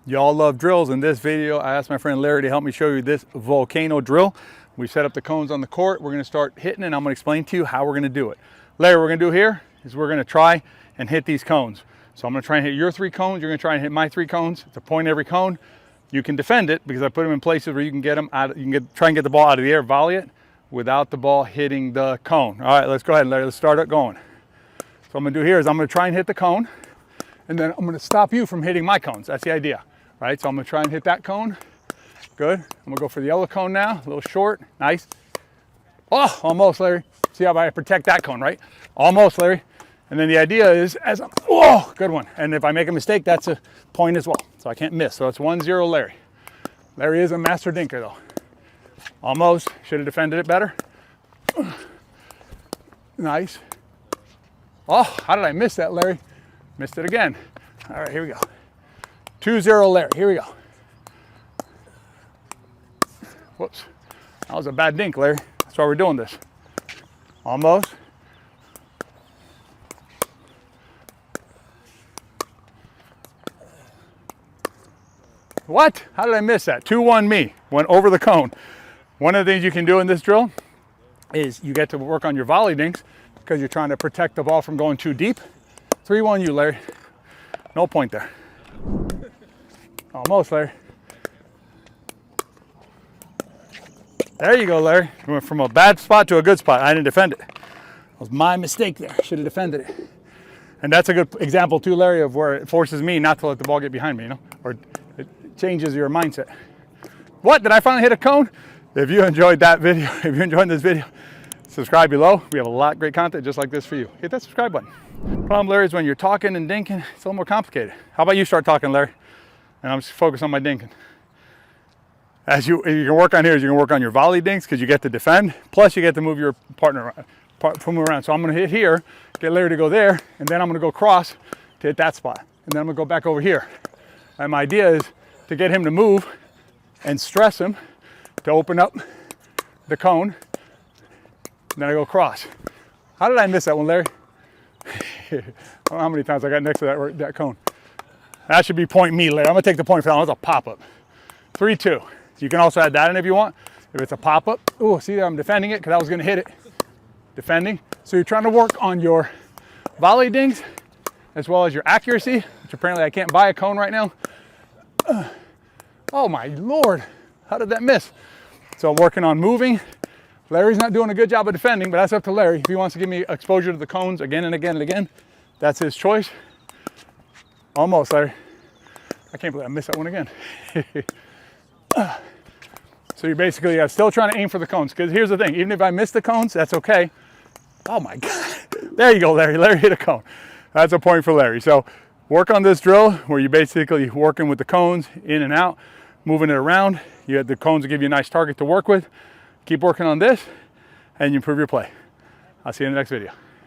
Y'all love drills. In this video, I asked my friend Larry to help me show you this volcano drill. We set up the cones on the court. We're gonna start hitting and I'm gonna explain to you how we're gonna do it. Larry, what we're gonna do here is we're gonna try and hit these cones. So I'm gonna try and hit your 3 cones. You're gonna try and hit my 3 cones. It's a point every cone. You can defend it because I put them in places where you can get them out, try and get the ball out of the air, volley it without the ball hitting the cone. All right, let's go ahead, Larry. Let's start it going. So what I'm gonna do here is I'm gonna try and hit the cone and then I'm gonna stop you from hitting my cones. That's the idea. Right, so I'm gonna try and hit that cone. Good. I'm gonna go for the yellow cone now. A little short. Nice. Oh, almost, Larry. See how I protect that cone, right? Almost, Larry. And then the idea is, as I'm, oh, good one. And if I make a mistake, that's a point as well. So I can't miss. So it's 1-0, Larry. Larry is a master dinker, though. Almost. Should have defended it better. Nice. Oh, how did I miss that, Larry? Missed it again. All right, here we go. 2-0, Larry. Here we go. Whoops. That was a bad dink, Larry. That's why we're doing this. Almost. What? How did I miss that? 2-1 me. Went over the cone. One of the things you can do in this drill is you get to work on your volley dinks because you're trying to protect the ball from going too deep. 3-1 you, Larry. No point there. Almost, Larry. There you go, Larry. You went from a bad spot to a good spot. I didn't defend it. That was my mistake there. Should have defended it. And that's a good example too, Larry, of where it forces me not to let the ball get behind me, you know, or it changes your mindset. What? Did I finally hit a cone? If you enjoyed that video, if you're enjoying this video, subscribe below. We have a lot of great content just like this for you. Hit that subscribe button. Problem, Larry, is when you're talking and dinking, it's a little more complicated. How about you start talking, Larry? And I'm just focused on my dinking. As you can work on here is you can work on your volley dinks because you get to defend, plus you get to move your partner around. So I'm gonna hit here, get Larry to go there, and then I'm gonna go cross to hit that spot. And then I'm gonna go back over here. And my idea is to get him to move and stress him to open up the cone. And then I go cross. How did I miss that one, Larry? I don't know how many times I got next to that cone. That should be point me, Larry. I'm gonna take the point for that one. It's a pop-up. 3-2. You can also add that in if you want. If it's a pop-up. Oh, see there, I'm defending it because I was gonna hit it. Defending. So you're trying to work on your volley dings as well as your accuracy, which apparently I can't buy a cone right now. Oh my Lord, how did that miss? So I'm working on moving. Larry's not doing a good job of defending, but that's up to Larry. If he wants to give me exposure to the cones again and again and again, that's his choice. Almost, Larry. I can't believe I missed that one again. So you're basically still trying to aim for the cones, because here's the thing, even if I miss the cones, that's okay. Oh my God. There you go, Larry. Larry hit a cone. That's a point for Larry. So work on this drill where you're basically working with the cones in and out, moving it around. You have the cones to give you a nice target to work with. Keep working on this and you improve your play. I'll see you in the next video.